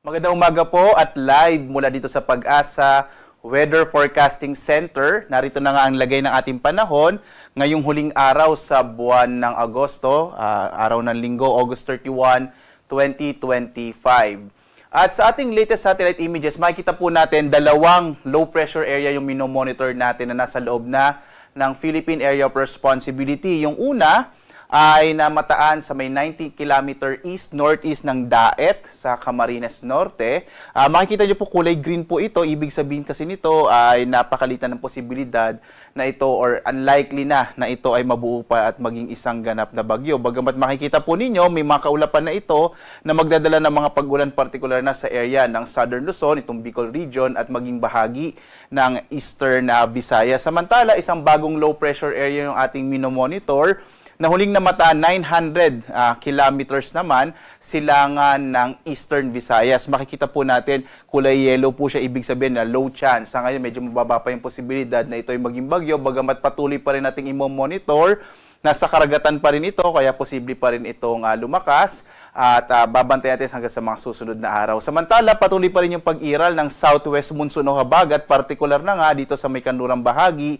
Magandang umaga po at live mula dito sa Pag-asa Weather Forecasting Center. Narito na nga ang lagay ng ating panahon ngayong huling araw sa buwan ng Agosto, araw ng Linggo, August 31, 2025. At sa ating latest satellite images, makikita po natin dalawang low pressure area yung minomonitor natin na nasa loob na ng Philippine Area of Responsibility. Yung una ay namataan sa may 90 km east-northeast ng Daet sa Camarines Norte. Makikita nyo po kulay green po ito. Ibig sabihin kasi nito ay napakalitan ng posibilidad na ito or unlikely na ito ay mabuo pa at maging isang ganap na bagyo. Bagamat makikita po ninyo, may mga kaulapan na ito na magdadala ng mga pag-ulan particular na sa area ng Southern Luzon, itong Bicol region at maging bahagi ng Eastern Visayas. Samantala, isang bagong low pressure area yung ating minomonitor na huling namataan 900 kilometers naman silangan ng Eastern Visayas. Makikita po natin kulay yellow po siya, ibig sabihin na low chance. Sa ngayon medyo mababa pa yung posibilidad na ito ay maging bagyo, bagamat patuloy pa rin nating i-monitor. Nasa karagatan pa rin ito, kaya posible pa rin itong lumakas at babantayan natin hanggang sa mga susunod na araw. Samantala, patuloy pa rin yung pag-iral ng southwest monsoon o habagat, particular na nga dito sa may kanlurang bahagi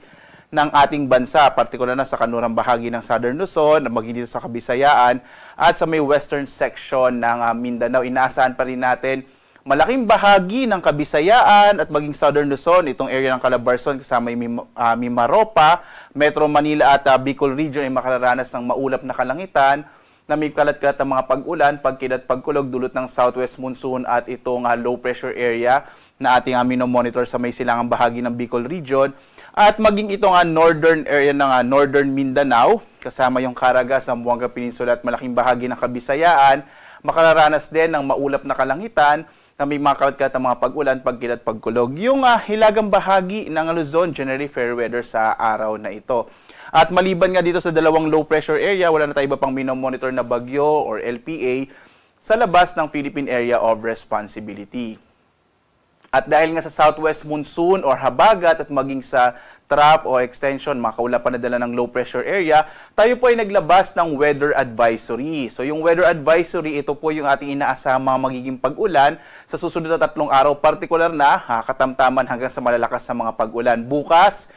ng ating bansa, partikular na sa kanlurang bahagi ng Southern Luzon, maging dito sa Kabisayaan, at sa may western section ng Mindanao. Inaasahan pa rin natin malaking bahagi ng Kabisayaan at maging Southern Luzon, itong area ng Calabarzon kasama yung Mimaropa, Metro Manila at Bicol region ay makararanas ng maulap na kalangitan na may kalat-kalat ng mga pag-ulan, pagkilat, pagkulog dulot ng southwest monsoon at itong low pressure area na ating minomonitor sa may silangang bahagi ng Bicol region. At maging itong northern area ng northern Mindanao, kasama yung Caraga, Zamboanga Peninsula at malaking bahagi ng Kabisayaan, makararanas din ng maulap na kalangitan na may mga kalat-kalat ng mga pag-ulan, pagkilat, pagkulog. Yung hilagang bahagi ng Luzon, generally fair weather sa araw na ito. At maliban nga dito sa dalawang low pressure area, wala na tayo iba pang minomonitor na bagyo or LPA sa labas ng Philippine Area of Responsibility. At dahil nga sa southwest monsoon or habagat at maging sa trough o extension, makaulapan na dala ng low pressure area, tayo po ay naglabas ng weather advisory. So yung weather advisory, ito po yung ating inaasahang mga magiging pag-ulan sa susunod na 3 araw, particular na katamtaman hanggang sa malalakas na mga pag-ulan. Bukas,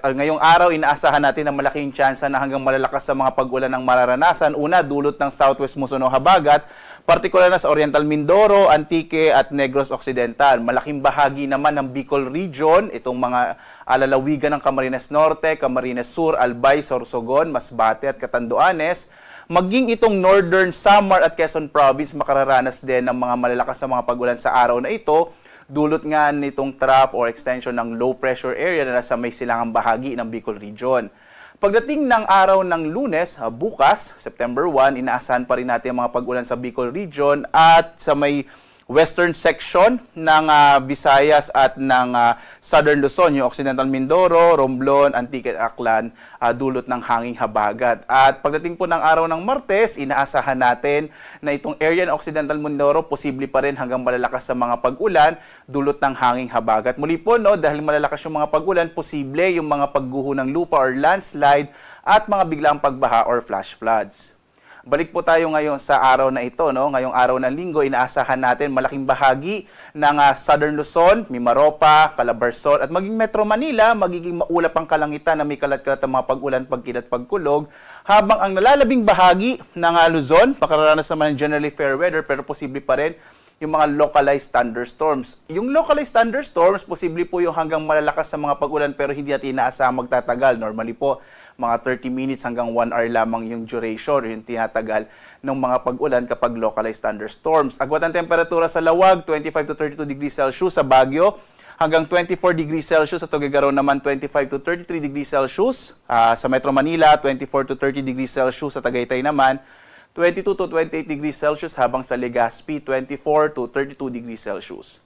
ngayong araw, inaasahan natin na malaking tsansa na hanggang malalakas sa mga pag-ulan ng mararanasan. Una, dulot ng southwest monsoon o habagat, partikular na sa Oriental Mindoro, Antique at Negros Occidental. Malaking bahagi naman ng Bicol region, itong mga alalawigan ng Camarines Norte, Camarines Sur, Albay, Sorsogon, Masbate at Catanduanes. Maging itong Northern Samar at Quezon Province makararanas din ng mga malalakas na mga pag-ulan sa araw na ito. Dulot nga nitong trough or extension ng low pressure area na nasa may silangang bahagi ng Bicol region. Pagdating ng araw ng Lunes, bukas, September 1, inaasahan pa rin natin ang mga pag-ulan sa Bicol region at sa may western section ng Visayas at ng Southern Luzon, yung Occidental Mindoro, Romblon, Antique at Aklan, dulot ng hanging habagat. At pagdating po ng araw ng Martes, inaasahan natin na itong area ng Occidental Mindoro posible pa rin hanggang malalakas sa mga pag-ulan, dulot ng hanging habagat. Muli po, dahil malalakas yung mga pag-ulan, posible yung mga pagguho ng lupa or landslide at mga biglang pagbaha or flash floods. Balik po tayo ngayon sa araw na ito, ngayong araw ng Linggo, inaasahan natin malaking bahagi ng Southern Luzon, Mimaropa, Calabarzon at maging Metro Manila, magiging maulap ang kalangitan na may kalat-kalat ng mga pag-ulan, pagkilat, pagkulog, habang ang nalalabing bahagi ng Luzon, makararanas naman ng generally fair weather pero posible pa rin yung mga localized thunderstorms. Yung localized thunderstorms, posible po yung hanggang malalakas sa mga pag-ulan pero hindi natin inaasahang magtatagal. Normally po, mga 30 minutes hanggang 1 hour lamang yung duration, yung tinatagal ng mga pag-ulan kapag localized thunderstorms. Agwat ang temperatura sa Lawag, 25 to 32 degrees Celsius. Sa Baguio, hanggang 24 degrees Celsius. Sa Tuguegarao naman, 25 to 33 degrees Celsius. Sa Metro Manila, 24 to 30 degrees Celsius. Sa Tagaytay naman, 22 to 28 degrees Celsius, habang sa Legazpi, 24 to 32 degrees Celsius.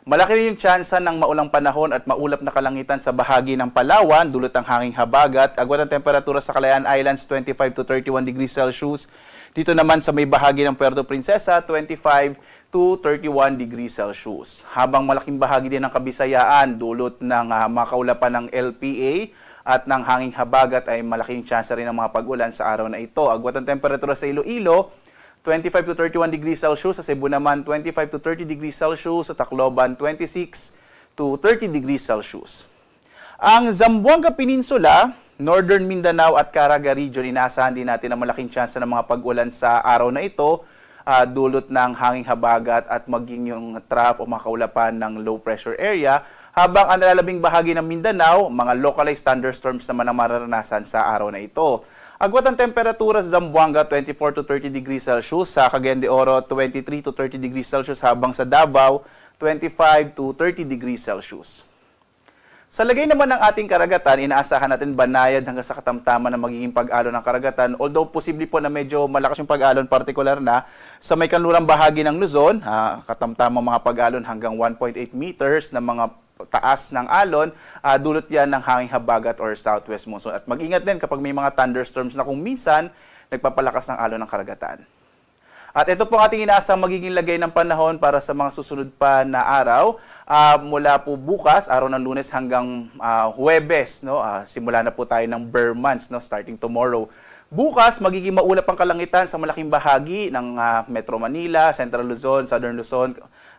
Malaki rin yung tsansa ng maulang panahon at maulap na kalangitan sa bahagi ng Palawan, dulot ng hanging habagat. Agwat ang temperatura sa Kalayaan Islands, 25 to 31 degrees Celsius. Dito naman sa may bahagi ng Puerto Princesa, 25 to 31 degrees Celsius. Habang malaking bahagi din ng Kabisayaan, dulot ng makaulapan ng LPA at ng hanging habagat, ay malaking tsansa rin ng mga pag-ulan sa araw na ito. Agwat ang temperatura sa Iloilo, 25 to 31 degrees Celsius. Sa Cebu naman, 25 to 30 degrees Celsius. Sa Tacloban, 26 to 30 degrees Celsius. Ang Zamboanga Peninsula, Northern Mindanao at Caraga Region, inaasahan din natin na malaking tsansa ng mga pag-ulan sa araw na ito, dulot ng hanging habagat at maging yung trough o makaulapan ng low pressure area. Habang ang nalalabing bahagi ng Mindanao, mga localized thunderstorms naman ang mararanasan sa araw na ito. Agwat ang temperatura sa Zamboanga, 24 to 30 degrees Celsius. Sa Cagayan de Oro, 23 to 30 degrees Celsius. Habang sa Davao, 25 to 30 degrees Celsius. Sa lagay naman ng ating karagatan, inaasahan natin banayad hanggang sa katamtaman na magiging pag-alon ng karagatan. Although posible po na medyo malakas yung pag-alon, particular na sa may kanlurang bahagi ng Luzon, katamtamang mga pag-alon hanggang 1.8 meters na mga taas ng alon, dulot yan ng hanging habagat or southwest monsoon. At mag-ingat din kapag may mga thunderstorms na kung minsan nagpapalakas ng alon ng karagatan. At ito po ang ating inaasang magiging lagay ng panahon para sa mga susunod pa na araw. Mula po bukas, araw ng Lunes hanggang Huwebes, no? Simula na po tayo ng Bear Months, no? Starting tomorrow. Bukas, magiging maulap ang kalangitan sa malaking bahagi ng Metro Manila, Central Luzon, Southern Luzon,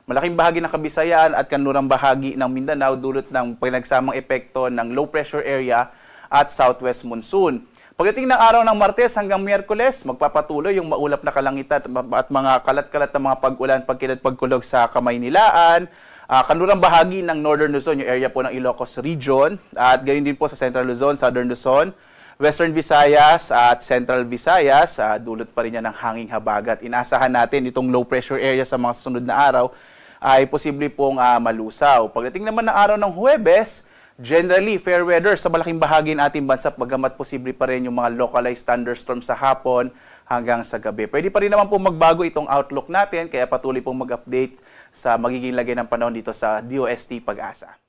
malaking bahagi ng Kabisayan at kanlurang bahagi ng Mindanao dulot ng pinagsamang epekto ng low pressure area at southwest monsoon. Pagdating ng araw ng Martes hanggang Miyerkules, magpapatuloy yung maulap na kalangitan at mga kalat-kalat na mga pag-ulan, pagkulog sa Kamaynilaan, kanlurang bahagi ng Northern Luzon, yung area po ng Ilocos Region, at gayon din po sa Central Luzon, Southern Luzon, Western Visayas at Central Visayas, dulot pa rin yan ng hanging habagat. Inaasahan natin itong low pressure area sa mga susunod na araw ay posible pong malusaw. Pagdating naman ng araw ng Huwebes, generally, fair weather sa malaking bahagi ng ating bansa, bagamat posible pa rin yung mga localized thunderstorms sa hapon hanggang sa gabi. Pwede pa rin naman po magbago itong outlook natin, kaya patuloy pong mag-update sa magiging lagay ng panahon dito sa DOST Pag-asa.